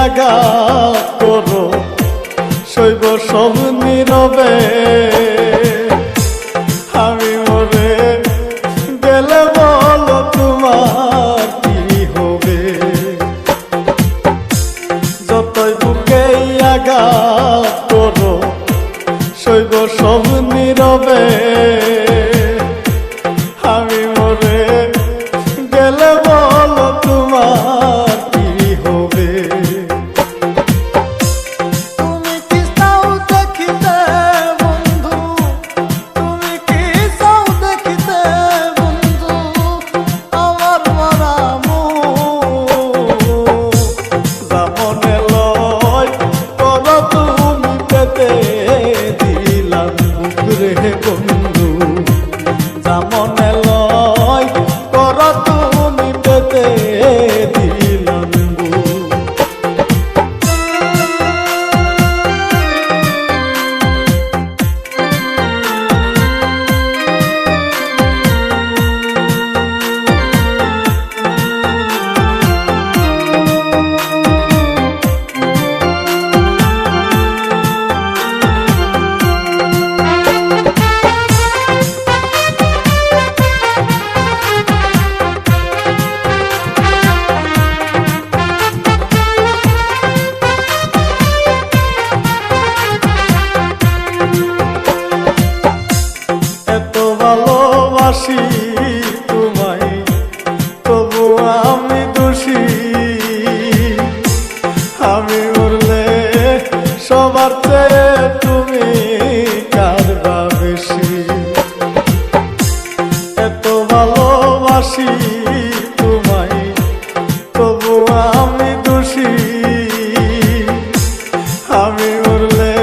আঘাত করো শৈব সব নীরবে আমি মরে গেলে বলো তোমার কি হবে যতই বুকে আঘাত করো শৈব সব নীরবে আমি মরে গেলে বলো তোমার কি হবে তুমি কি চাও দেখিতে বন্ধু তুমি কি চাও দেখিতে বন্ধু আমার মরা মনে লয় করো তুমি পেতে দিলাম বুকরে বন্ধু মনে লয় করো তুমি পেতে দিলাম ভালোবাসি তোমায় তবু আমি দোষী আমি উড়লে সবার চেয়ে তুমি কাঁদবা বেশি এত ভালোবাসি তোমায় তবু আমি দোষী আমি উড়লে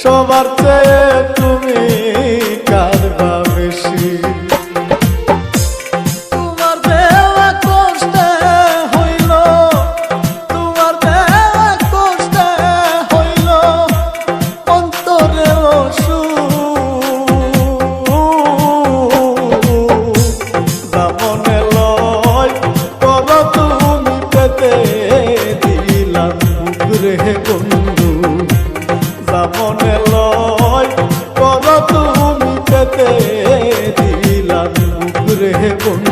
সবার চেয়ে তুমি কাঁদবা বেশি তোমার দেওয়া কষ্টে হইল তোমার দেওয়া কষ্টে হইল অন্তরে মনে লয় করো তুমি পেতে দিলাম বুকরে বন্ধু মনে লয় করো তুমি পেতে দিলাম বুকরে বন্ধু